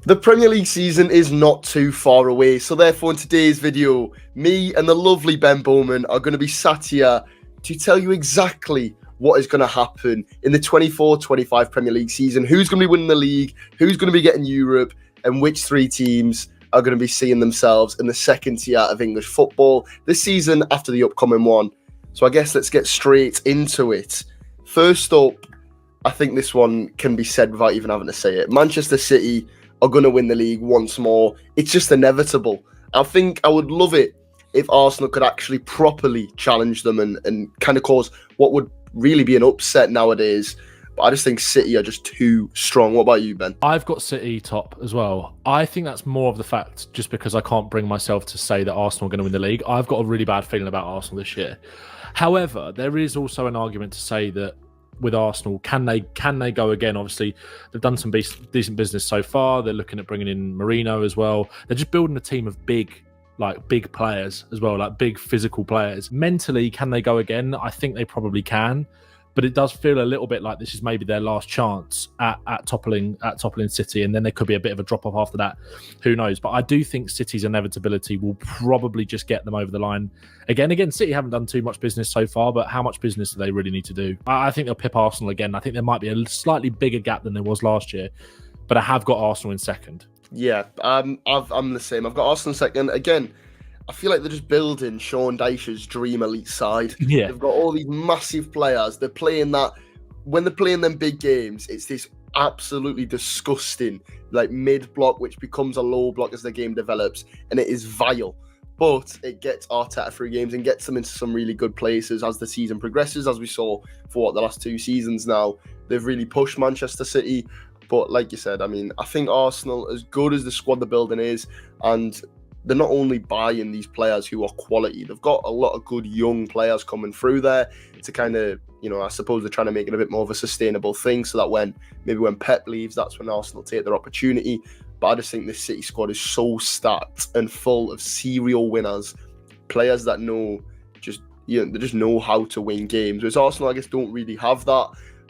The Premier League season is not too far away, so therefore in today's video, me and the lovely Ben Bowman are going to be sat here to tell you exactly what is going to happen in the 24-25 Premier League season, who's going to be winning the league, who's going to be getting Europe, and which three teams are going to be seeing themselves in the second tier of English football this season after the upcoming one. So I guess let's get straight into it. First up, I think this one can be said without even having to say it. Manchester City are going to win the league once more. It's just inevitable. I think I would love it if Arsenal could actually properly challenge them and kind of cause what would really be an upset nowadays. But I just think City are just too strong. What about you, Ben? I've got City top as well. I think that's more of the fact just because I can't bring myself to say that Arsenal are going to win the league. I've got a really bad feeling about Arsenal this year. However, there is also an argument to say that with Arsenal, can they go again? Obviously, they've done some decent business so far. They're looking at bringing in Marino as well. They're just building a team of big players as well, like big physical players. Mentally, can they go again? I think they probably can, but it does feel a little bit like this is maybe their last chance at toppling City, and then there could be a bit of a drop off after that. Who knows? But I do think City's inevitability will probably just get them over the line. Again, City haven't done too much business so far, but how much business do they really need to do? I think they'll pip Arsenal again. I think there might be a slightly bigger gap than there was last year, but I have got Arsenal in second. Yeah, I'm the same. I've got Arsenal in second. Again, I feel like they're just building Sean Dyche's dream elite side. Yeah. They've got all these massive players. They're playing that. When they're playing them big games, it's this absolutely disgusting, like mid-block, which becomes a low block as the game develops, and it is vile. But it gets Arteta through games and gets them into some really good places as the season progresses, as we saw for the last two seasons now. They've really pushed Manchester City. But like you said, I mean, I think Arsenal, as good as the squad they're building is, and they're not only buying these players who are quality, they've got a lot of good young players coming through there to kind of, I suppose they're trying to make it a bit more of a sustainable thing so that when Pep leaves, that's when Arsenal take their opportunity. But I just think this City squad is so stacked and full of serial winners, players that they just know how to win games. Whereas Arsenal, I guess, don't really have that.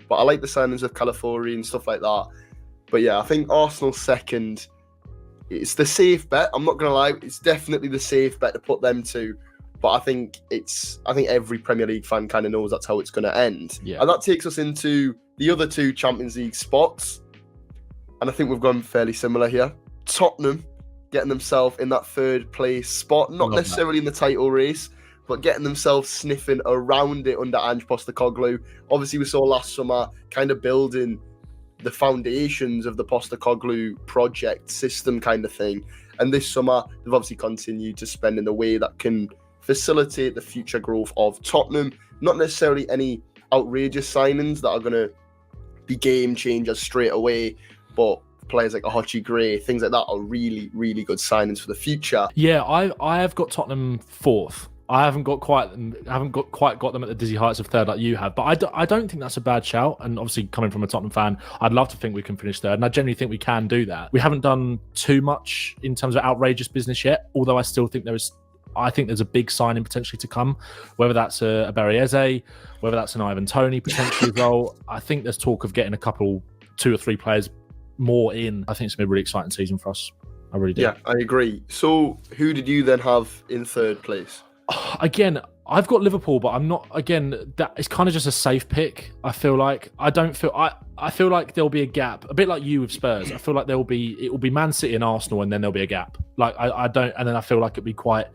But I like the signings of Calafiori and stuff like that. But yeah, I think Arsenal second. It's the safe bet. I'm not going to lie. It's definitely the safe bet to put them to. But I think every Premier League fan kind of knows that's how it's going to end. Yeah. And that takes us into the other two Champions League spots. And I think we've gone fairly similar here. Tottenham getting themselves in that third place spot. Not necessarily in the title race, but getting themselves sniffing around it under Ange Postecoglou. Obviously, we saw last summer kind of building the foundations of the Postecoglou project system kind of thing. And this summer, they've obviously continued to spend in the way that can facilitate the future growth of Tottenham. Not necessarily any outrageous signings that are going to be game changers straight away, but players like Ahochi Gray, things like that are really, really good signings for the future. Yeah, I have got Tottenham fourth. I haven't quite got them at the dizzy heights of third like you have, but I don't think that's a bad shout. And obviously, coming from a Tottenham fan, I'd love to think we can finish third, and I genuinely think we can do that. We haven't done too much in terms of outrageous business yet, although I still think there's a big signing potentially to come, whether that's a Barriese, whether that's an Ivan Toney potentially as well. I think there's talk of getting two or three players more in. I think it's going to be a really exciting season for us. I really do. Yeah, I agree. So who did you then have in third place? Again, I've got Liverpool, but I'm not. Again, that it's kind of just a safe pick. I feel like I feel like there'll be a gap, a bit like you with Spurs. I feel like it will be Man City and Arsenal, and then there'll be a gap. Like and then I feel like it'll be quite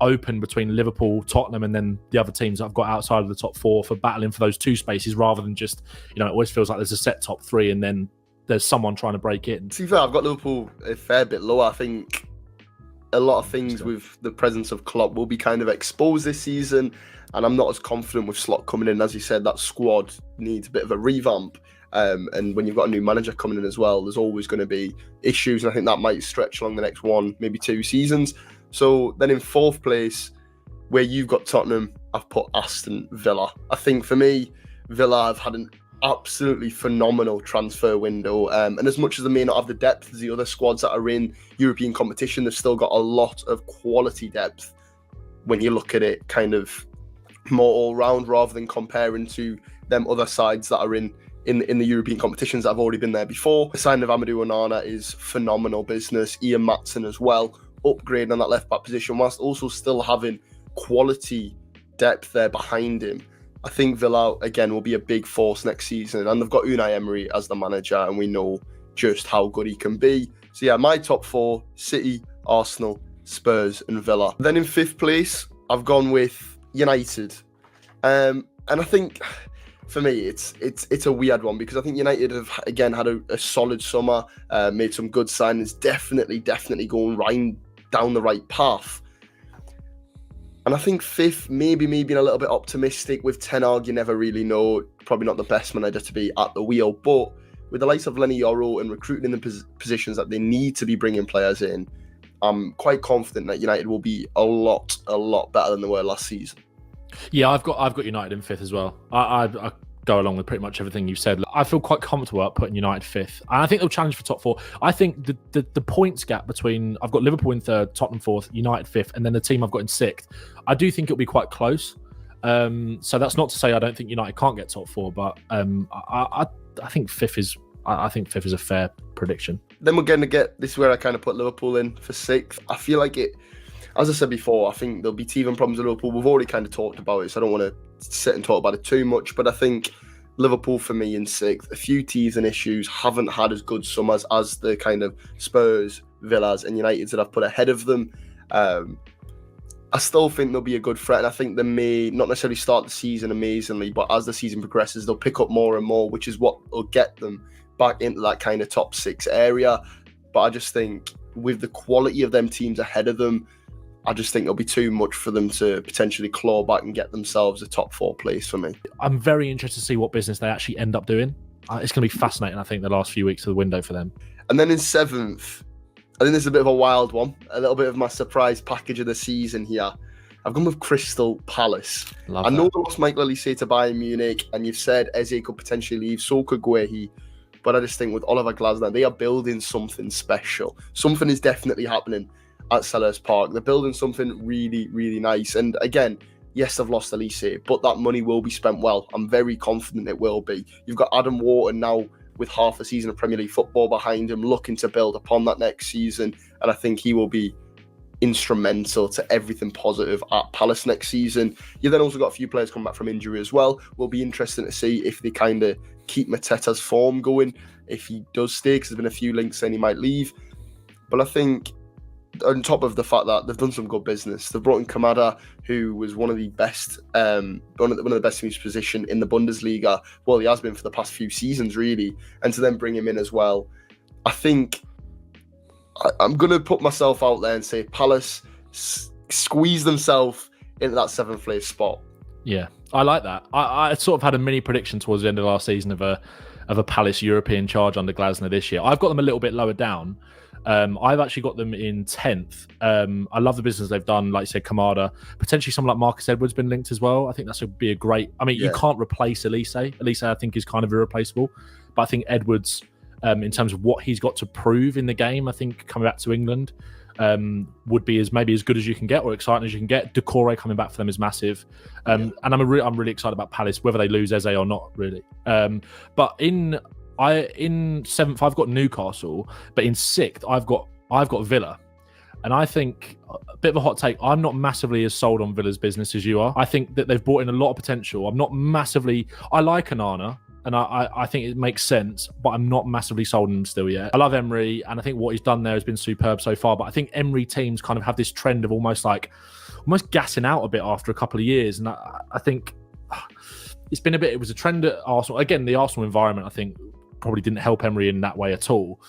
open between Liverpool, Tottenham, and then the other teams that I've got outside of the top four for battling for those two spaces, rather than just it always feels like there's a set top three, and then there's someone trying to break in. To be fair, I've got Liverpool a fair bit lower. I think a lot of things with the presence of Klopp will be kind of exposed this season, and I'm not as confident with Slot coming in. As you said, that squad needs a bit of a revamp, and when you've got a new manager coming in as well, there's always going to be issues, and I think that might stretch along the next one, maybe two seasons. So then in fourth place, where you've got Tottenham, I've put Aston Villa. I think for me, Villa have had an absolutely phenomenal transfer window, and as much as they may not have the depth as the other squads that are in European competition, they've still got a lot of quality depth when you look at it kind of more all round, rather than comparing to them other sides that are in in the European competitions that have already been there before. The signing of Amadou Onana is phenomenal business. Ian Maatsen as well, upgrading on that left back position whilst also still having quality depth there behind him. I think Villa, again, will be a big force next season. And they've got Unai Emery as the manager, and we know just how good he can be. So yeah, my top four: City, Arsenal, Spurs and Villa. Then in fifth place, I've gone with United. And I think, for me, it's a weird one because I think United have, again, had a solid summer, made some good signings, definitely going right down the right path. And I think fifth, maybe me being a little bit optimistic with Ten Hag, you never really know. Probably not the best manager to be at the wheel. But with the likes of Lenny Yoro and recruiting in the positions that they need to be bringing players in, I'm quite confident that United will be a lot better than they were last season. Yeah, I've got United in fifth as well. I go along with pretty much everything you've said. I feel quite comfortable at putting United fifth, and I think they'll challenge for top four. I think the points gap between, I've got Liverpool in third, Tottenham fourth, United fifth, and then the team I've got in sixth, I do think it'll be quite close. So that's not to say I don't think United can't get top four, but I think fifth is a fair prediction. Then we're going to get, this is where I kind of put Liverpool in for sixth. I feel like it, as I said before, I think there'll be teething problems with Liverpool. We've already kind of talked about it, so I don't want to sit and talk about it too much, but I think Liverpool for me in sixth, a few teething issues, haven't had as good summers as the kind of Spurs, Villas and Uniteds that I've put ahead of them. I still think they'll be a good threat, and I think they may not necessarily start the season amazingly, but as the season progresses, they'll pick up more and more, which is what will get them back into that kind of top six area. But I just think with the quality of them teams ahead of them, I just think it'll be too much for them to potentially claw back and get themselves a top four place for me. I'm very interested to see what business they actually end up doing. It's going to be fascinating, I think, the last few weeks of the window for them. And then in seventh, I think this is a bit of a wild one, a little bit of my surprise package of the season here. I've gone with Crystal Palace. I know they lost Michael Olise to Bayern Munich, and you've said Eze could potentially leave, so could Guehi. But I just think with Oliver Glasner, they are building something special. Something is definitely happening at Selhurst Park. They're building something really, really nice. And again, yes, they've lost Olise, but that money will be spent well. I'm very confident it will be. You've got Adam Wharton now with half a season of Premier League football behind him, looking to build upon that next season. And I think he will be instrumental to everything positive at Palace next season. You then also got a few players coming back from injury as well. Will be interesting to see if they kind of keep Mateta's form going, if he does stay, because there's been a few links saying he might leave. But I think on top of the fact that they've done some good business, they've brought in Kamada, who was one of the best in his position in the Bundesliga. Well, he has been for the past few seasons, really. And to then bring him in as well, I think I'm going to put myself out there and say Palace squeeze themselves into that seventh place spot. Yeah, I like that. I sort of had a mini prediction towards the end of last season of a Palace European charge under Glasner this year. I've got them a little bit lower down. I've actually got them in 10th. I love the business they've done. Like you said, Kamada, potentially someone like Marcus Edwards been linked as well. I think that's would be a great. I mean, you can't replace Elise. Elise, I think, is kind of irreplaceable. But I think Edwards, in terms of what he's got to prove in the game, I think coming back to England would be maybe as good as you can get or exciting as you can get. Decore coming back for them is massive, and I'm really excited about Palace, whether they lose Eze or not, really. But in seventh, I've got Newcastle, but in sixth, I've got Villa. And I think, a bit of a hot take, I'm not massively as sold on Villa's business as you are. I think that they've brought in a lot of potential. I'm not massively, I like Onana, and I think it makes sense, but I'm not massively sold on him still yet. I love Emery, and I think what he's done there has been superb so far, but I think Emery teams kind of have this trend of almost gassing out a bit after a couple of years, and I think it was a trend at Arsenal. Again, the Arsenal environment, I think, probably didn't help Emery in that way at all.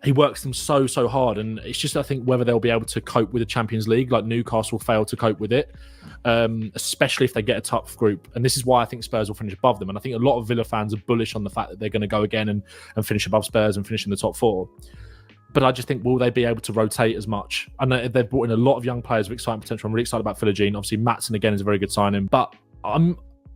He works them so hard, and it's just, I think, whether they'll be able to cope with the Champions League, like Newcastle failed to cope with it, especially if they get a tough group. And this is why I think Spurs will finish above them. And I think a lot of Villa fans are bullish on the fact that they're going to go again and finish above Spurs and finish in the top four. But I just think, will they be able to rotate as much? I know they've brought in a lot of young players with exciting potential. I'm really excited about Philogene. Obviously, Maatsen again is a very good signing, but I'm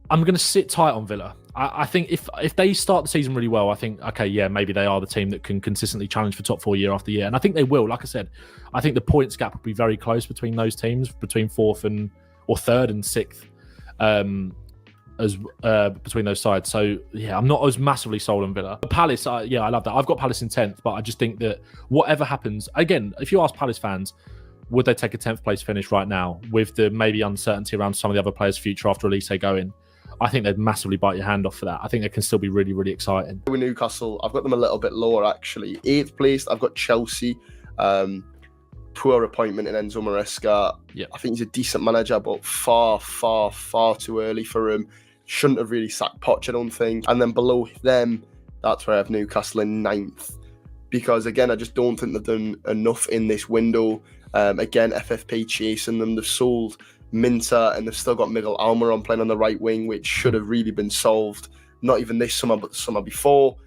going to sit tight on Villa. I think if they start the season really well, I think, okay, yeah, maybe they are the team that can consistently challenge for top four year after year. And I think they will. Like I said, I think the points gap will be very close between those teams, between third and sixth. as between those sides. So yeah, I'm not as massively sold on Villa. Palace, I love that. I've got Palace in 10th, but I just think that whatever happens, again, if you ask Palace fans, would they take a 10th place finish right now with the maybe uncertainty around some of the other players' future after Elise going? I think they'd massively bite your hand off for that. I think they can still be really, really exciting. With Newcastle, I've got them a little bit lower actually. 8th place, I've got Chelsea. Poor appointment in Enzo Maresca. Yeah. I think he's a decent manager, but far, far, far too early for him. Shouldn't have really sacked Poch, I don't think. And then below them, that's where I have Newcastle in 9th. Because again, I just don't think they've done enough in this window. Again, FFP chasing them. They've sold Minter and they've still got Miguel Almiron playing on the right wing, which should have really been solved. Not even this summer, but the summer before.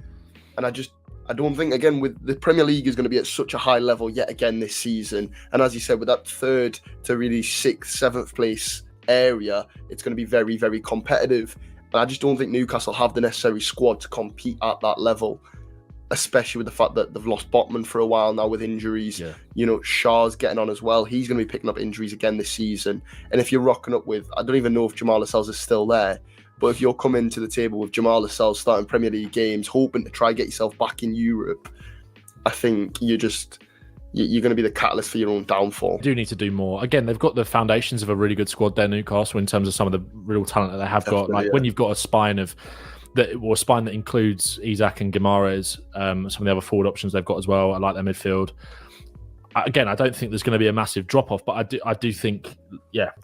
And I don't think, again, with the Premier League is going to be at such a high level yet again this season. And as you said, with that 3rd to really 6th, 7th place area, it's going to be very, very competitive. And I just don't think Newcastle have the necessary squad to compete at that level, especially with the fact that they've lost Botman for a while now with injuries. Yeah. You know, Shaw's getting on as well. He's going to be picking up injuries again this season. And if you're rocking up with, I don't even know if Jamal Lascelles is still there, but if you're coming to the table with Jamal Lascelles starting Premier League games, hoping to try get yourself back in Europe, I think you're going to be the catalyst for your own downfall. They do need to do more. Again, they've got the foundations of a really good squad there, Newcastle, in terms of some of the real talent that they have got. Like when you've got a spine that includes Isak and Guimaraes, some of the other forward options they've got as well. I like their midfield. Again, I don't think there's going to be a massive drop off, but I do think,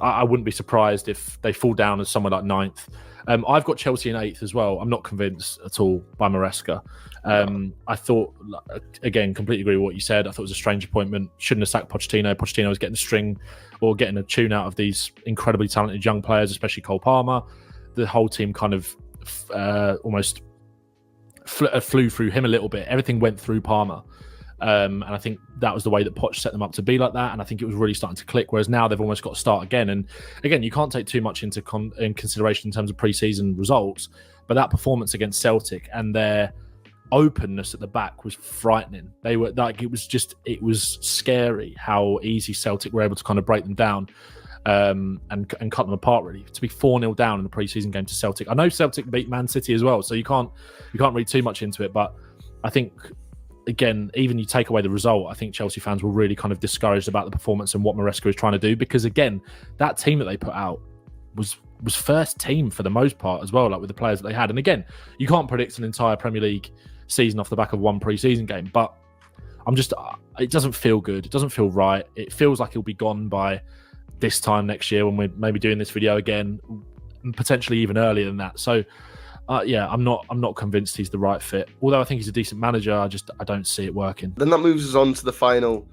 I wouldn't be surprised if they fall down as somewhere like 9th. I've got Chelsea in 8th as well. I'm not convinced at all by Maresca. I thought, again, completely agree with what you said. I thought it was a strange appointment. Shouldn't have sacked Pochettino. Pochettino was getting a string or getting a tune out of these incredibly talented young players, especially Cole Palmer. The whole team kind of almost flew through him a little bit. Everything went through Palmer. And I think that was the way that Poch set them up to be like that. And I think it was really starting to click, whereas now they've almost got to start again. And again, you can't take too much into consideration in terms of pre-season results, but that performance against Celtic and their openness at the back was frightening. They were like, it was scary how easy Celtic were able to kind of break them down and cut them apart, really. To be 4-0 down in the pre-season game to Celtic. I know Celtic beat Man City as well, so you can't read too much into it, but I think, again, even you take away the result, I think Chelsea fans were really kind of discouraged about the performance and what Maresca is trying to do, because again, that team that they put out was first team for the most part as well, like with the players that they had. And again, you can't predict an entire Premier League season off the back of one pre-season game, but it doesn't feel good. It doesn't feel right. It feels like it'll be gone by this time next year when we're maybe doing this video again, potentially even earlier than that. So I'm not convinced he's the right fit. Although I think he's a decent manager, I don't see it working. Then that moves us on to the final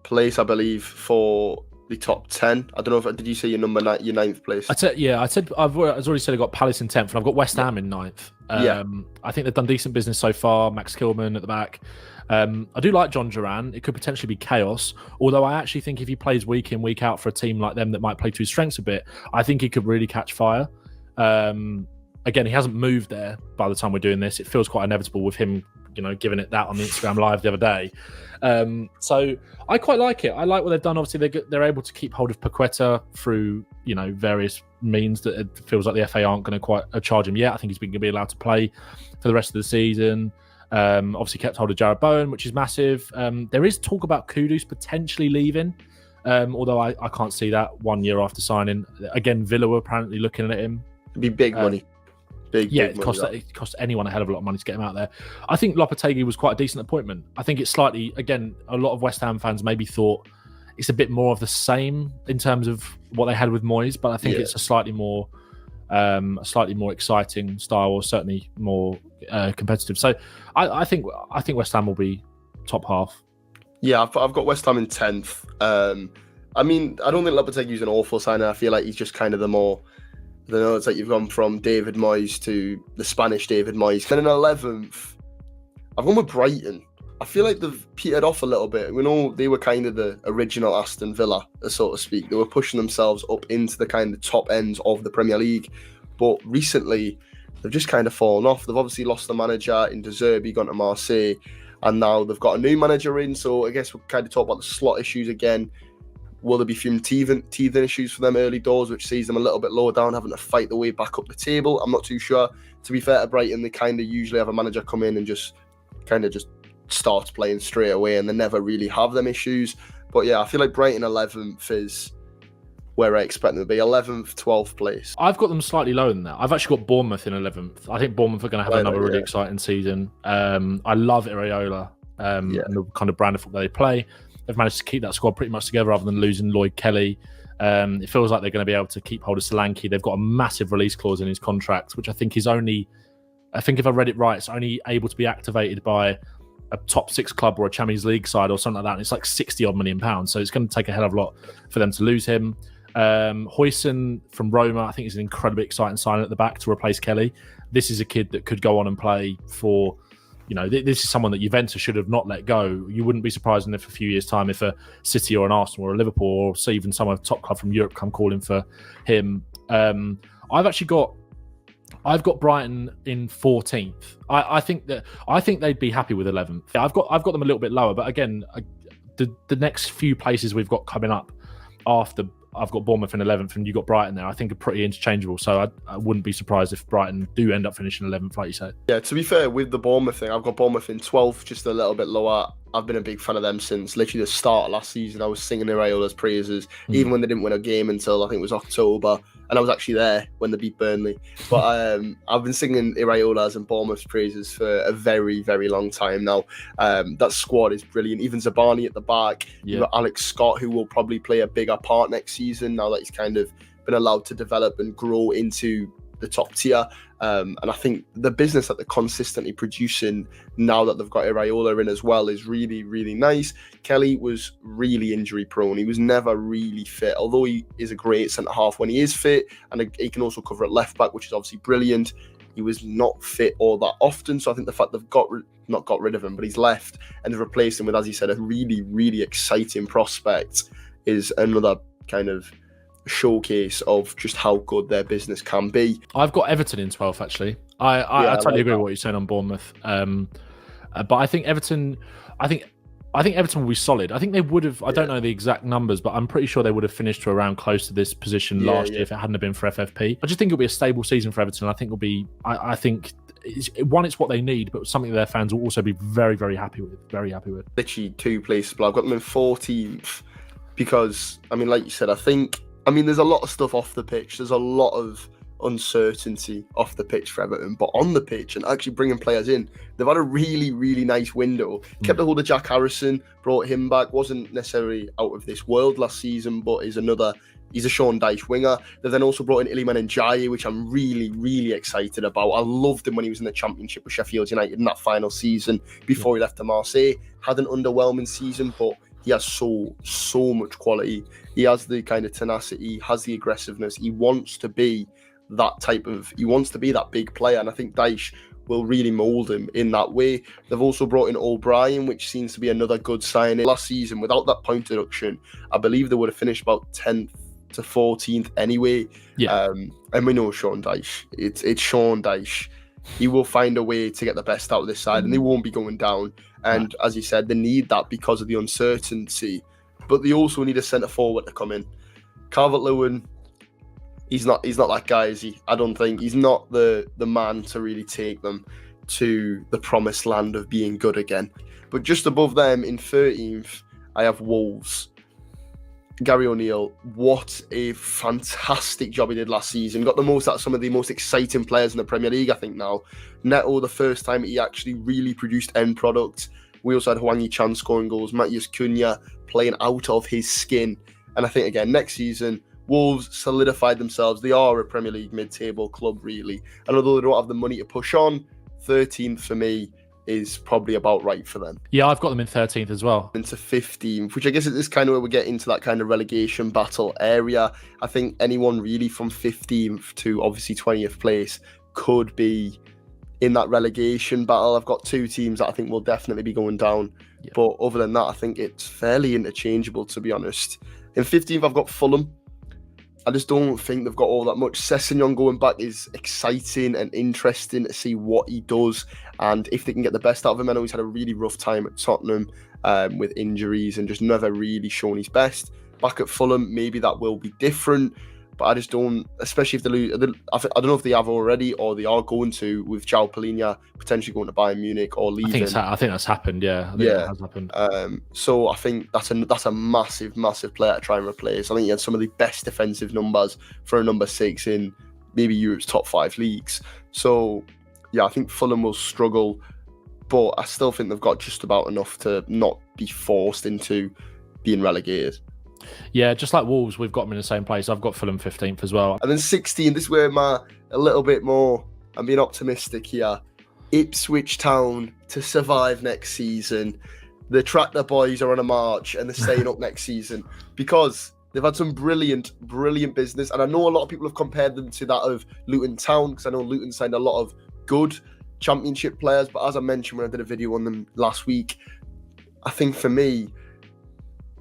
place, I believe, for the top 10. I don't know did you say your your 9th place? I've already said I got Palace in 10th, and I've got West Ham in 9th. I think they've done decent business so far. Max Kilman at the back. I do like John Duran. It could potentially be chaos, although I actually think if he plays week in, week out for a team like them that might play to his strengths a bit, I think he could really catch fire. Again, he hasn't moved there by the time we're doing this. It feels quite inevitable with him, giving it that on the Instagram Live the other day. So I quite like it. I like what they've done. Obviously, they're able to keep hold of Paqueta through, various means that it feels like the FA aren't going to quite charge him yet. I think he's going to be allowed to play for the rest of the season. Obviously kept hold of Jared Bowen, which is massive. There is talk about Kudus potentially leaving, although I can't see that 1 year after signing. Again, Villa were apparently looking at him. It'd be big money. It cost anyone a hell of a lot of money to get him out there. I think Lopetegui was quite a decent appointment. I think it's slightly, again, a lot of West Ham fans maybe thought it's a bit more of the same in terms of what they had with Moyes, but I think it's a slightly more exciting style, or certainly more competitive. So I think West Ham will be top half. Yeah, I've got West Ham in 10th. I mean, I don't think Lopetegui's an awful signer. I feel like he's just kind of the more, I don't know, it's like you've gone from David Moyes to the Spanish David Moyes. Then in 11th, I've gone with Brighton. I feel like they've petered off a little bit. We know they were kind of the original Aston Villa, so to speak. They were pushing themselves up into the kind of top ends of the Premier League. But recently, they've just kind of fallen off. They've obviously lost the manager in De Zerbi, gone to Marseille, and now they've got a new manager in. So I guess we'll kind of talk about the slot issues again. Will there be few teething issues for them early doors, which sees them a little bit lower down, having to fight their way back up the table? I'm not too sure. To be fair to Brighton, they kind of usually have a manager come in and just starts playing straight away, and they never really have them issues. But yeah, I feel like Brighton 11th is where I expect them to be. 11th, 12th place. I've got them slightly lower than that. I've actually got Bournemouth in 11th. I think Bournemouth are going to have another really exciting season. I love Iraola and the kind of brand of football they play. They've managed to keep that squad pretty much together other than losing Lloyd Kelly. It feels like they're going to be able to keep hold of Solanke. They've got a massive release clause in his contract, which I think is only, I think if I read it right, it's only able to be activated by a top 6 club or a Champions League side or something like that. And it's like 60 odd million pounds. So it's going to take a hell of a lot for them to lose him. Huijsen from Roma, I think, is an incredibly exciting signing at the back to replace Kelly. This is a kid that could go on and play for, you know, this is someone that Juventus should have not let go. You wouldn't be surprised in a few years' time if a City or an Arsenal or a Liverpool or say even some other top club from Europe come calling for him. I've got Brighton in 14th. I think they'd be happy with 11th. I've got them a little bit lower, but again, the next few places we've got coming up after, I've got Bournemouth in 11th and you got Brighton there, I think are pretty interchangeable. So I wouldn't be surprised if Brighton do end up finishing 11th, like you said. Yeah, to be fair, with the Bournemouth thing, I've got Bournemouth in 12th, just a little bit lower. I've been a big fan of them since literally the start of last season. I was singing Iraola's praises, even when they didn't win a game until I think it was October. And I was actually there when they beat Burnley. But I've been singing Iraola's and Bournemouth's praises for a very, very long time now. That squad is brilliant. Even Zabani at the back. You've got Alex Scott, who will probably play a bigger part next season now that he's kind of been allowed to develop and grow into the top tier. And I think the business that they're consistently producing now that they've got Iraola in as well is really, really nice. Kelly was really injury prone. He was never really fit, although he is a great centre half when he is fit, and he can also cover at left back, which is obviously brilliant. He was not fit all that often, so I think the fact they've not got rid of him, but he's left and they've replaced him with, as you said, a really, really exciting prospect is another kind of showcase of just how good their business can be. I've got Everton in 12th, actually. I totally agree with what you're saying on Bournemouth. But I think Everton will be solid. I think they would have, I don't know the exact numbers, but I'm pretty sure they would have finished to around close to this position last year if it hadn't have been for FFP. I just think it'll be a stable season for Everton. I think it'll be, I think it's what they need, but something their fans will also be very, very happy with. Very happy with. Literally 2 places, but I've got them in 14th because, I mean, like you said, there's a lot of stuff off the pitch. There's a lot of uncertainty off the pitch for Everton, but on the pitch and actually bringing players in, they've had a really, really nice window. Kept a hold of Jack Harrison, brought him back. Wasn't necessarily out of this world last season, but he's a Sean Dyche winger. They've then also brought in Iliman Ndiaye, which I'm really, really excited about. I loved him when he was in the Championship with Sheffield United in that final season before he left to Marseille. Had an underwhelming season, but he has so much quality. He has the kind of tenacity, has the aggressiveness. He wants to be that big player, and I think Dyche will really mould him in that way. They've also brought in O'Brien, which seems to be another good signing. Last season, without that point deduction, I believe they would have finished about 10th to 14th anyway. And we know Sean Dyche. It's Sean Dyche. He will find a way to get the best out of this side, and they won't be going down. And as you said, they need that because of the uncertainty, but they also need a centre forward to come in. Calvert-Lewin, he's not that guy, is he? I don't think he's not the man to really take them to the promised land of being good again. But just above them in 13th, I have Wolves. Gary O'Neill, what a fantastic job he did last season. Got the most out of some of the most exciting players in the Premier League, I think now. Neto, the first time he actually really produced end product. We also had Hwang Yi-chan scoring goals. Matheus Cunha playing out of his skin. And I think, again, next season, Wolves solidified themselves. They are a Premier League mid-table club, really. And although they don't have the money to push on, 13th for me is probably about right for them. Yeah, I've got them in 13th as well. Into 15th, which I guess is kind of where we get into that kind of relegation battle area. I think anyone really from 15th to obviously 20th place could be in that relegation battle. I've got 2 teams that I think will definitely be going down. Yeah. But other than that, I think it's fairly interchangeable, to be honest. In 15th, I've got Fulham. I just don't think they've got all that much. Sessegnon going back is exciting and interesting to see what he does and if they can get the best out of him. I know he's had a really rough time at Tottenham with injuries and just never really shown his best. back at Fulham, maybe that will be different. But I just don't, especially if they lose. I don't know if they have already or they are going to, with João Palhinha potentially going to Bayern Munich or leaving. I think that's happened. Yeah, I think that has happened. So I think that's a massive player to try and replace. I think he had some of the best defensive numbers for a number 6 in maybe Europe's top 5 leagues. So yeah, I think Fulham will struggle, but I still think they've got just about enough to not be forced into being relegated. Yeah, just like Wolves, we've got them in the same place. I've got Fulham 15th as well. And then 16, this is where a little bit more, I'm being optimistic here. Ipswich Town to survive next season. The Tractor Boys are on a march and they're staying up next season because they've had some brilliant business. And I know a lot of people have compared them to that of Luton Town, because I know Luton signed a lot of good Championship players. But as I mentioned when I did a video on them last week, I think for me,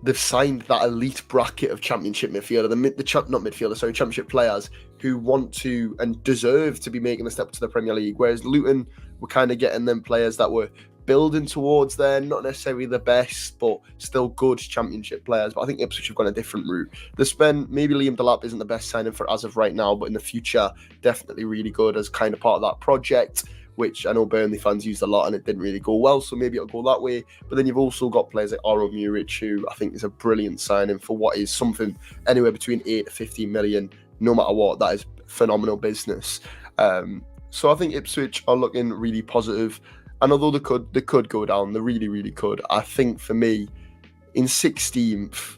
they've signed that elite bracket of Championship Championship players who want to and deserve to be making the step to the Premier League. Whereas Luton were kind of getting them players that were building towards there, not necessarily the best, but still good Championship players. But I think Ipswich have gone a different route. They spent, maybe Liam Delap isn't the best signing for as of right now, but in the future, definitely really good as kind of part of that project, which I know Burnley fans used a lot and it didn't really go well, so maybe it'll go that way. But then you've also got players like Oro Muric, who I think is a brilliant signing for what is something anywhere between 8 to 15 million, no matter what. That is phenomenal business. So I think Ipswich are looking really positive. And although they could go down, they really could. I think for me, in 16th,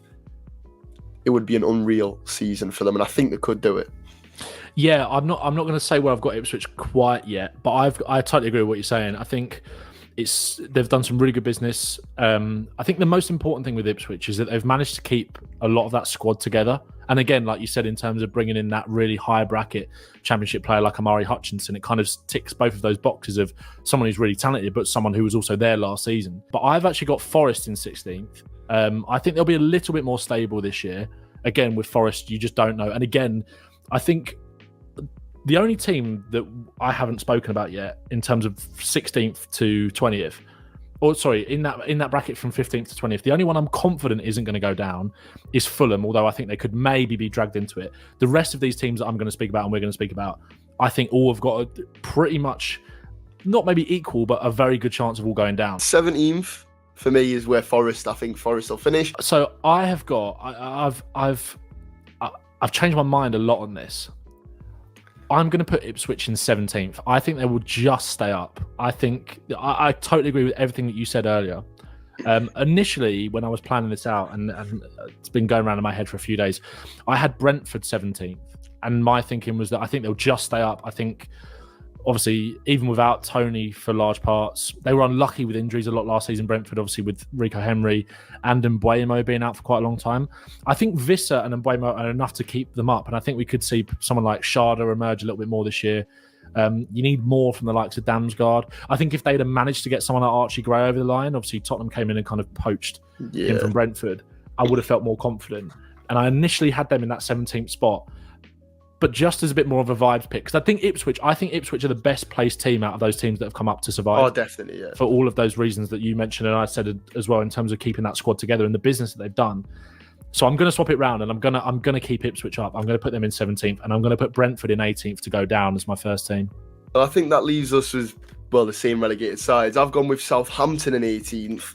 it would be an unreal season for them, and I think they could do it. Yeah, I'm not going to say where I've got Ipswich quite yet, but I totally agree with what you're saying. I think they've done some really good business. I think the most important thing with Ipswich is that they've managed to keep a lot of that squad together. And again, like you said, in terms of bringing in that really high bracket Championship player like Amari Hutchinson, it kind of ticks both of those boxes of someone who's really talented, but someone who was also there last season. But I've actually got Forest in 16th. I think they'll be a little bit more stable this year. Again, with Forest, you just don't know. And again, I think the only team that I haven't spoken about yet in terms of 16th to 20th, or sorry, in that bracket from 15th to 20th, the only one I'm confident isn't going to go down is Fulham, although I think they could maybe be dragged into it. The rest of these teams that I'm going to speak about and we're going to speak about, I think all have got a pretty much, not maybe equal, but a very good chance of all going down. 17th for me is where I think Forest will finish. So I have got, I've changed my mind a lot on this. I'm going to put Ipswich in 17th. I think they will just stay up. I think I totally agree with everything that you said earlier. Initially, when I was planning this out, and it's been going around in my head for a few days, I had Brentford 17th. And my thinking was that I think they'll just stay up. I think, obviously, even without Tony for large parts, they were unlucky with injuries a lot last season, Brentford, obviously, with Rico Henry and Mbeumo being out for quite a long time. I think Visser and Mbeumo are enough to keep them up, and I think we could see someone like Sharda emerge a little bit more this year. You need more from the likes of Damsgaard. I think if they'd have managed to get someone like Archie Gray over the line, obviously Tottenham came in and kind of poached him from Brentford, I would have felt more confident. And I initially had them in that 17th spot, but just as a bit more of a vibes pick, because I think Ipswich are the best placed team out of those teams that have come up to survive. Oh, definitely, yeah. For all of those reasons that you mentioned, and I said as well, in terms of keeping that squad together and the business that they've done. So I'm going to swap it round, and I'm going to keep Ipswich up. I'm going to put them in 17th, and I'm going to put Brentford in 18th to go down as my first team. Well, I think that leaves us with, well, the same relegated sides. I've gone with Southampton in 18th.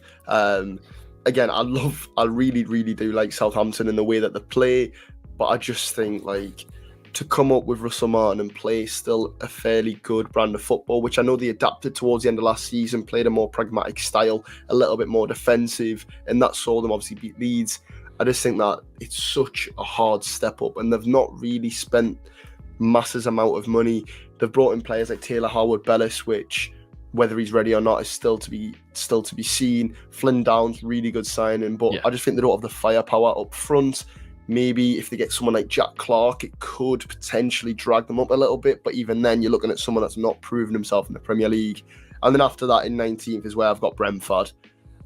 Again, I really do like Southampton in the way that they play, but I just think, like, to come up with Russell Martin and play still a fairly good brand of football, which I know they adapted towards the end of last season, played a more pragmatic style, a little bit more defensive, and that saw them obviously beat Leeds. I just think that it's such a hard step up, and they've not really spent masses amount of money. They've brought in players like Taylor Howard-Bellis, which, whether he's ready or not, is still to be seen. Flynn Downs, really good signing, but I just think they don't have the firepower up front. Maybe if they get someone like Jack Clark, it could potentially drag them up a little bit. But even then, you're looking at someone that's not proven himself in the Premier League. And then after that, in 19th is where I've got Brentford.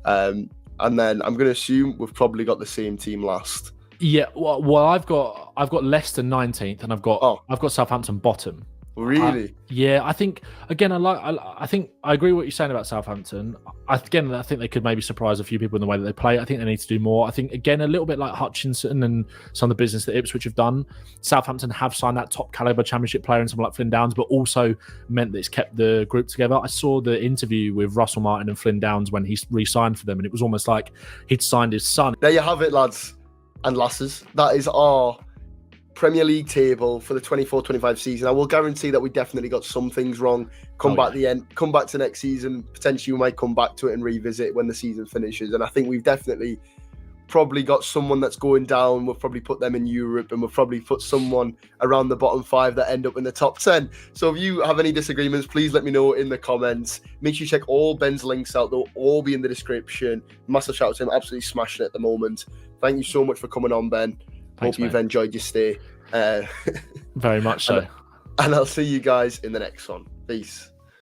And then I'm going to assume we've probably got the same team last. Yeah, well, I've got Leicester 19th, and I've got Southampton bottom. Really? Yeah, I think again, I think I agree with what you're saying about Southampton. I think they could maybe surprise a few people in the way that they play. I think they need to do more. I think again, a little bit like Hutchinson and some of the business that Ipswich have done. Southampton have signed that top caliber Championship player and someone like Flynn Downs, but also meant that it's kept the group together. I saw the interview with Russell Martin and Flynn Downs when he re-signed for them, and it was almost like he'd signed his son. There you have it, lads and lasses. That is our Premier League table for the 24-25 season. I will guarantee that we definitely got some things wrong. Come back to next season. Potentially we might come back to it and revisit when the season finishes. And I think we've definitely probably got someone that's going down. We'll probably put them in Europe, and we'll probably put someone around the bottom 5 that end up in the top 10. So if you have any disagreements, please let me know in the comments. Make sure you check all Ben's links out. They'll all be in the description. Massive shout out to him. Absolutely smashing it at the moment. Thank you so much for coming on, Ben. Thanks, Hope you've mate. enjoyed your stay. Very much so. And I'll see you guys in the next one. Peace.